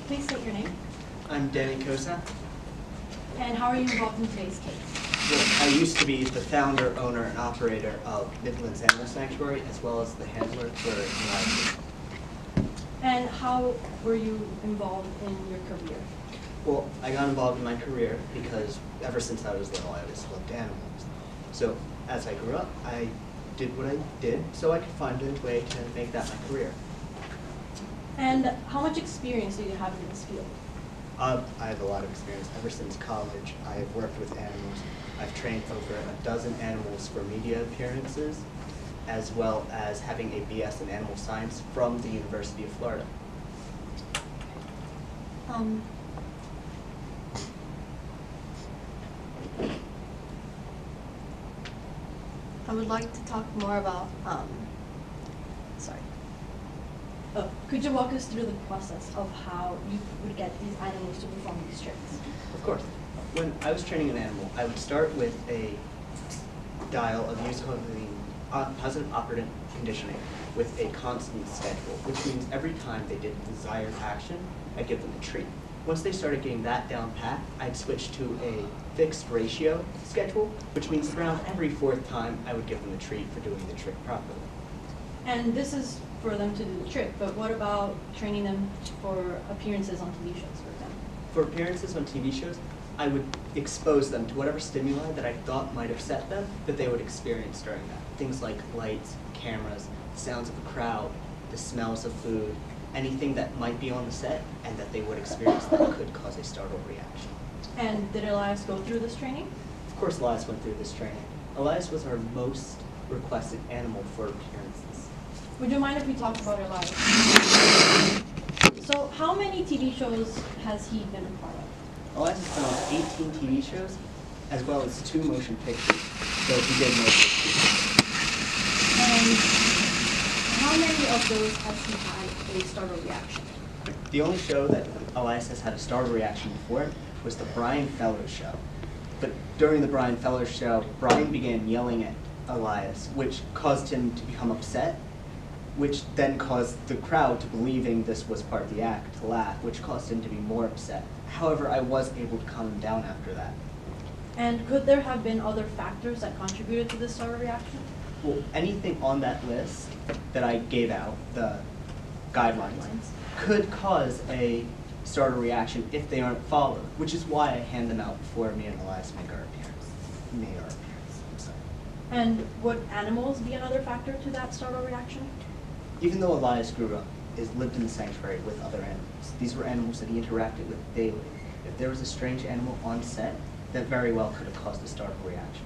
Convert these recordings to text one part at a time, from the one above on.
Please state your name. I'm Danny Kosack. And how are you involved in today's case? Well, I used to be the founder, owner, and operator of Midlands Animal Sanctuary, as well as the handler for Elias. And how were you involved in your career? Well, I got involved in my career because ever since I was little, I always loved animals. So as I grew up, I did what I did so I could find a way to make that my career. And how much experience do you have in this field? I have a lot of experience. Ever since college, I have worked with animals. I've trained over a dozen animals for media appearances, as well as having a BS in animal science from the University of Florida. I would like to talk more about, could you walk us through the process of how you would get these animals to perform these tricks? Of course. When I was training an animal, I would start with a dial of using positive operant conditioning with a constant schedule, which means every time they did a desired action, I'd give them a treat. Once they started getting that down pat, I'd switch to a fixed ratio schedule, which means around every fourth time I would give them a treat for doing the trick properly. And this is for them to do the trick, but what about training them for appearances on TV shows, for example? For appearances on TV shows, I would expose them to whatever stimuli that I thought might upset them that they would experience during that. Things like lights, cameras, sounds of a crowd, the smells of food, anything that might be on the set and that they would experience that could cause a startle reaction. And did Elias go through this training? Of course Elias went through this training. Elias was our most requested animal for appearances. Would you mind if we talked about Elias? So how many TV shows has he been a part of? Elias has been on 18 TV shows, as well as 2 motion pictures, so he did motion pictures. And how many of those has he had a startle reaction? The only show that Elias has had a startle reaction before was the Brian Fellows show. But during the Brian Fellows show, Brian began yelling at Elias, which caused him to become upset, which then caused the crowd to believing this was part of the act to laugh, which caused him to be more upset. However, I was able to calm him down after that. And could there have been other factors that contributed to this startle reaction? Well, anything on that list that I gave out, the guidelines, could cause a startle reaction if they aren't followed, which is why I hand them out before me and Elias make our appearance. I'm sorry. And would animals be another factor to that startle reaction? Even though Elias grew up, lived in the sanctuary with other animals, these were animals that he interacted with daily. If there was a strange animal on set, that very well could have caused a startle reaction.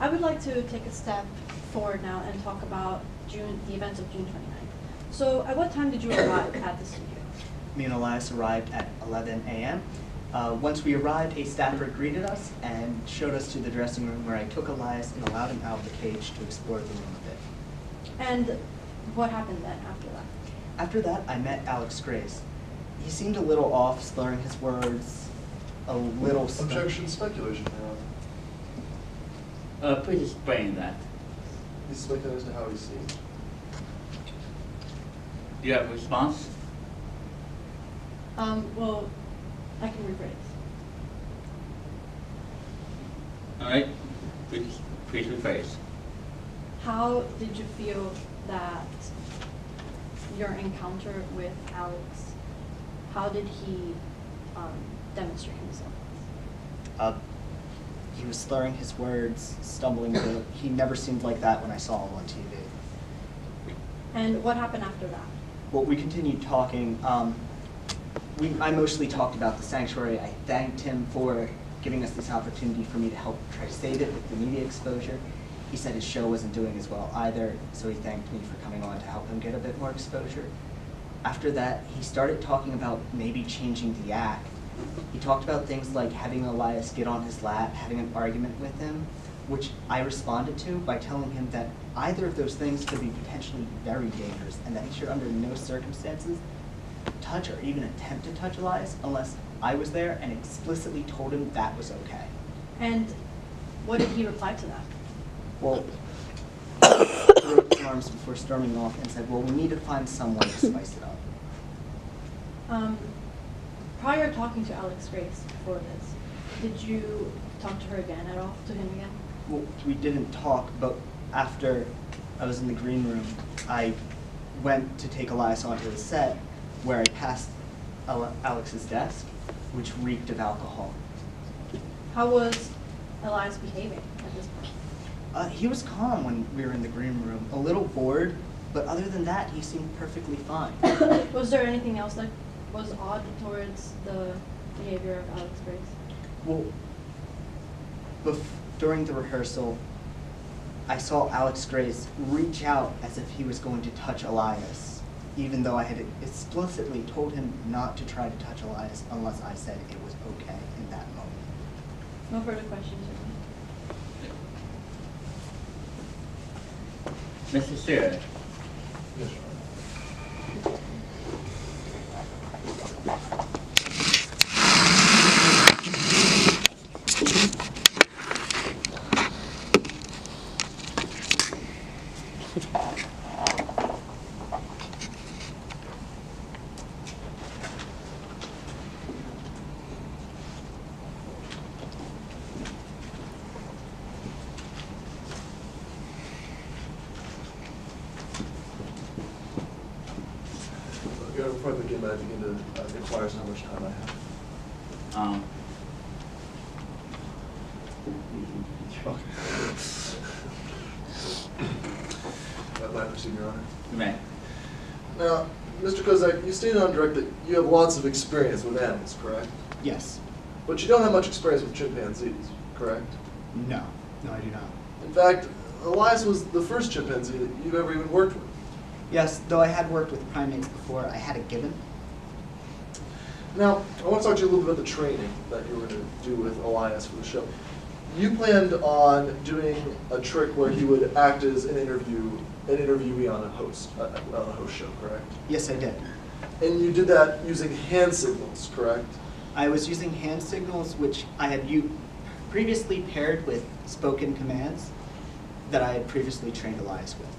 I would like to take a step forward now and talk about the events of June 29th. So at what time did you arrive at the studio? Me and Elias arrived at 11 a.m. Once we arrived, a staffer greeted us and showed us to the dressing room where I took Elias and allowed him out of the cage to explore the room a bit. And what happened then after that? After that, I met Alex Grace. He seemed a little off, slurring his words, a little... Objection, speculation, Your Honor. Please explain that. He's speculating as to how he seemed. Do you have a response? Well, I can rephrase. All right, please rephrase. How did you feel that your encounter with Alex, how did he demonstrate himself? He was slurring his words, stumbling. He never seemed like that when I saw him on TV. And what happened after that? Well, we continued talking. I mostly talked about the sanctuary. I thanked him for giving us this opportunity for me to help try to save it with the media exposure. He said his show wasn't doing as well either, so he thanked me for coming on to help him get a bit more exposure. After that, he started talking about maybe changing the act. He talked about things like having Elias get on his lap, having an argument with him, which I responded to by telling him that either of those things could be potentially very dangerous and that he should under no circumstances touch or even attempt to touch Elias unless I was there and explicitly told him that was okay. And What did he reply to that? Well, he threw up his arms before storming off and said, well, we need to find someone to spice it up. Prior to talking to Alex Grace before this, did you talk to her again at all, to him again? Well, we didn't talk, but after I was in the green room, I went to take Elias onto the set, where I passed Alex's desk, which reeked of alcohol. How was Elias behaving at this point? He was calm when we were in the green room, a little bored, but other than that, he seemed perfectly fine. Was there anything else that was odd towards the behavior of Alex Grace? Well, during the rehearsal, I saw Alex Grace reach out as if he was going to touch Elias, even though I had explicitly told him not to try to touch Elias unless I said it was okay in that moment. No further questions. Mr. Sears. Yes, Your Honor. Your Honor, before I begin, I begin to inquire as to how much time I have. May I proceed, Your Honor? You may. Now, Mr. Kosack, you stated on direct that you have lots of experience with animals, correct? Yes. But you don't have much experience with chimpanzees, correct? No. No, I do not. In fact, Elias was the first chimpanzee that you've ever even worked with. Yes, though I had worked with primates before, I had a gibbon. Now, I want to talk to you a little bit about the training that you were going to do with Elias for the show. You planned on doing a trick where he would act as an interviewee on a host show, correct? Yes, I did. And you did that using hand signals, correct? I was using hand signals, which I had previously paired with spoken commands that I had previously trained Elias with.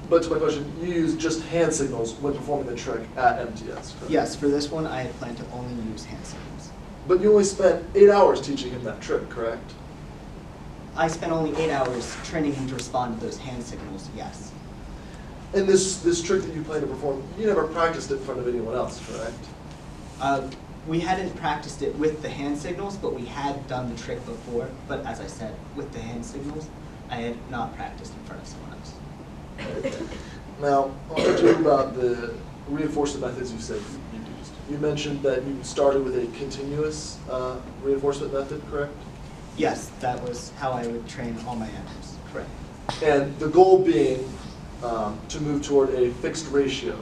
But to my question, you used just hand signals when performing the trick at MTS, correct? Yes, for this one, I had planned to only use hand signals. But you only spent 8 hours teaching him that trick, correct? I spent only 8 hours training him to respond to those hand signals, yes. And this trick that you plan to perform, you never practiced it in front of anyone else, correct? We hadn't practiced it with the hand signals, but we had done the trick before. But as I said, with the hand signals, I had not practiced in front of someone else. Now, I want to talk to you about the reinforcement methods you said you used. You mentioned that you started with a continuous reinforcement method, correct? Yes, that was how I would train all my animals, correct. And the goal being to move toward a fixed ratio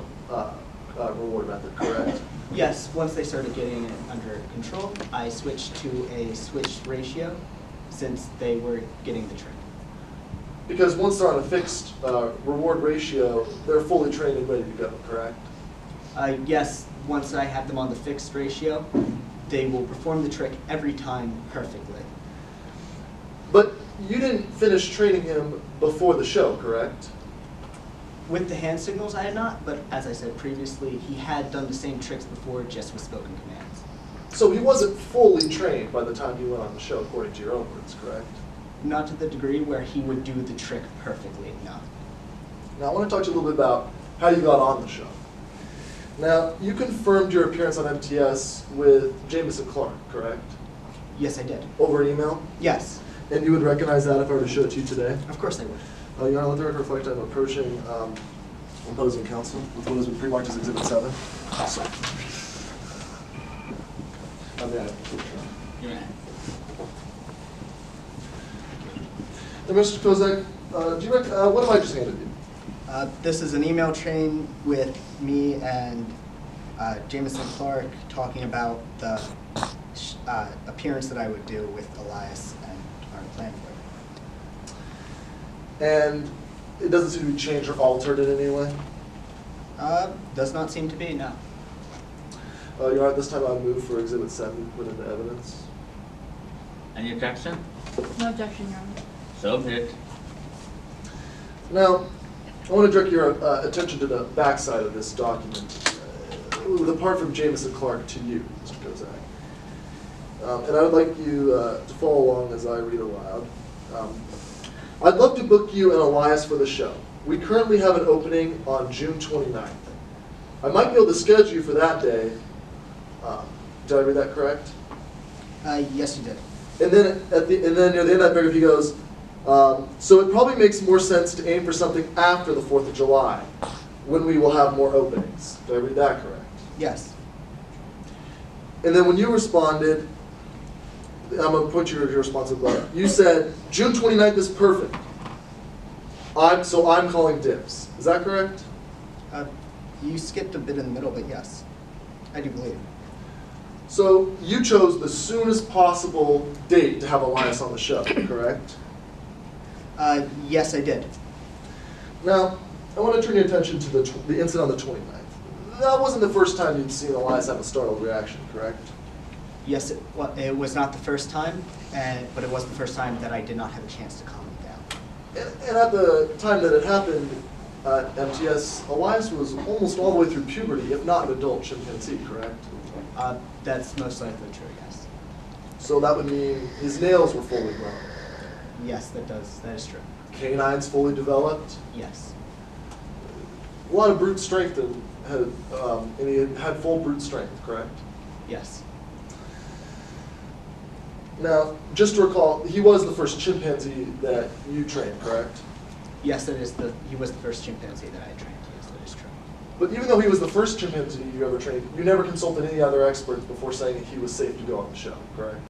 reward method, correct? Yes, once they started getting it under control, I switched to a switched ratio since they were getting the trick. Because once they're on a fixed reward ratio, they're fully trained and ready to go, correct? Yes, once I have them on the fixed ratio, they will perform the trick every time perfectly. But you didn't finish training him before the show, correct? With the hand signals, I had not, but as I said previously, he had done the same tricks before, just with spoken commands. So he wasn't fully trained by the time he went on the show, according to your own words, correct? Not to the degree where he would do the trick perfectly, no. Now, I want to talk to you a little bit about how you got on the show. Now, you confirmed your appearance on MTS with Jameson Clark, correct? Yes, I did. Over an email? Yes, And you would recognize that if I were to show it to you today? of course I would. Your Honor, let the record reflect I'm approaching opposing counsel with what has been pre-marked as Exhibit 7. You may. And Mr. Kosack, what have I just handed you? This is an email chain with me and Jameson Clark talking about the appearance that I would do with Elias and our plan for it. And it doesn't seem to be changed or altered in any way? Does not seem to be, no. Your Honor, at this time I would move for Exhibit 7 within the evidence. Any objection? No objection, Your Honor. So be it. Now, I want to direct your attention to the backside of this document, the part from Jameson Clark to you, Mr. Kosack. And I would like you to follow along as I read aloud. I'd love to book you and Elias for the show. We currently have an opening on June 29th. I might be able to schedule you for that day. Did I read that correct? Yes, you did. And then near the end of that paragraph he goes, so it probably makes more sense to aim for something after the 4th of July, when we will have more openings. Did I read that correct? Yes. And then when you responded, I'm going to put your response above. You said, June 29th is perfect. So I'm calling dibs. Is that correct? You skipped a bit in the middle, but yes, I do believe. So you chose the soonest possible date to have Elias on the show, correct? Yes, I did. Now, I want to turn your attention to the incident on the 29th. That wasn't the first time you'd seen Elias have a startled reaction, correct? Yes, it was not the first time, but it was the first time that I did not have a chance to calm him down. And at the time that it happened at MTS, Elias was almost all the way through puberty, if not an adult chimpanzee, correct? That's most likely true, yes. So that would mean his nails were fully grown. Yes, that is true. Canines fully developed. Yes. A lot of brute strength, and he had full brute strength, correct? Yes. Now, just to recall, he was the first chimpanzee that you trained, correct? Yes, he was the first chimpanzee that I trained. Yes, that is true. But even though he was the first chimpanzee you ever trained, you never consulted any other experts before saying he was safe to go on the show, correct?